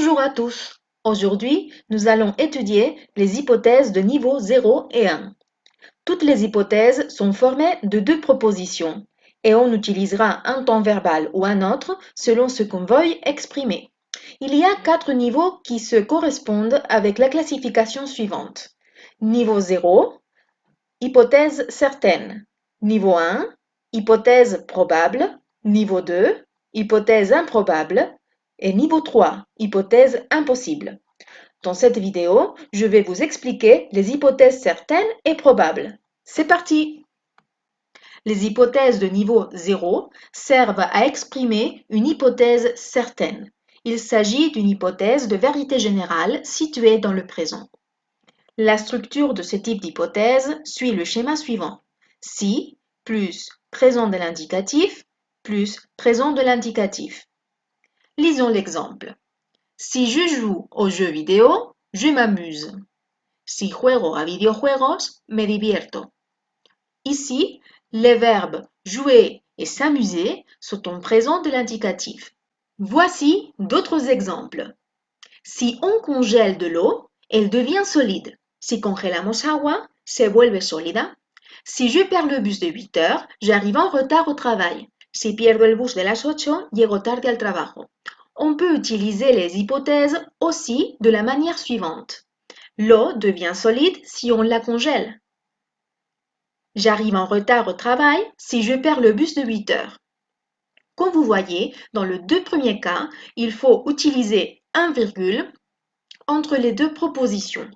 Bonjour à tous. Aujourd'hui, nous allons étudier les hypothèses de niveau 0 et 1. Toutes les hypothèses sont formées de deux propositions et on utilisera un temps verbal ou un autre selon ce qu'on veuille exprimer. Il y a 4 niveaux qui se correspondent avec la classification suivante. Niveau 0, hypothèse certaine. Niveau 1, hypothèse probable. Niveau 2, hypothèse improbable. Et niveau 3, hypothèse impossible. Dans cette vidéo, je vais vous expliquer les hypothèses certaines et probables. C'est parti! Les hypothèses de niveau 0 servent à exprimer une hypothèse certaine. Il s'agit d'une hypothèse de vérité générale située dans le présent. La structure de ce type d'hypothèse suit le schéma suivant. Si plus présent de l'indicatif plus présent de l'indicatif. Lisons l'exemple. Si je joue aux jeux vidéo, je m'amuse. Si juego a videojuegos, me divierto. Ici, les verbes jouer et s'amuser sont en présent de l'indicatif. Voici d'autres exemples. Si on congèle de l'eau, elle devient solide. Si congelamos agua, se vuelve sólida. Si je perds le bus de 8 heures, j'arrive en retard au travail. Si pierdo el bus de las 8, llego tarde al trabajo. On peut utiliser les hypothèses aussi de la manière suivante. L'eau devient solide si on la congèle. J'arrive en retard au travail si je perds le bus de 8 heures. Comme vous voyez, dans les deux premiers cas, il faut utiliser un virgule entre les deux propositions.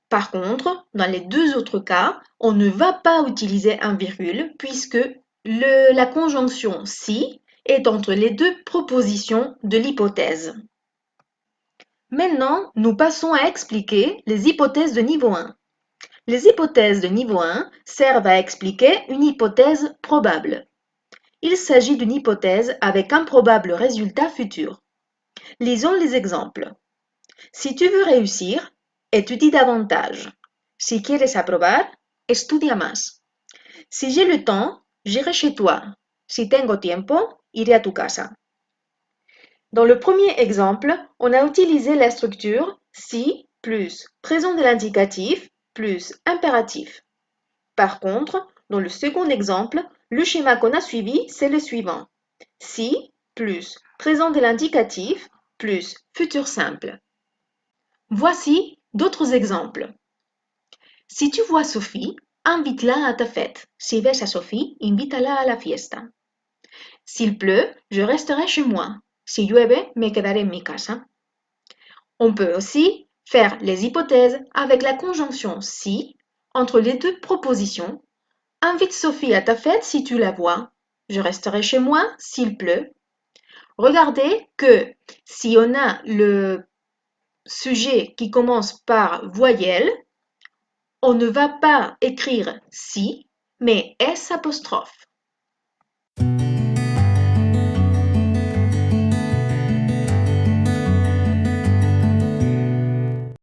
Par contre, dans les deux autres cas, on ne va pas utiliser un virgule puisque la conjonction si est entre les deux propositions de l'hypothèse. Maintenant, nous passons à expliquer les hypothèses de niveau 1. Les hypothèses de niveau 1 servent à expliquer une hypothèse probable. Il s'agit d'une hypothèse avec un probable résultat futur. Lisons les exemples. Si tu veux réussir, étudie davantage. Si quieres aprobar, estudia más. Si j'ai le temps, j'irai chez toi. Si tengo tiempo, iré a tu casa. Dans le premier exemple, on a utilisé la structure si plus présent de l'indicatif plus impératif. Par contre, dans le second exemple, le schéma qu'on a suivi, c'est le suivant. Si plus présent de l'indicatif plus futur simple. Voici d'autres exemples. Si tu vois Sophie, invite-la à ta fête. Si ves a Sophie, invítala a la fiesta. S'il pleut, je resterai chez moi. Si llueve, me quedaré en mi casa. On peut aussi faire les hypothèses avec la conjonction si entre les deux propositions. Invite Sophie à ta fête si tu la vois. Je resterai chez moi s'il pleut. Regardez que si on a le sujet qui commence par voyelle, on ne va pas écrire si, mais S'.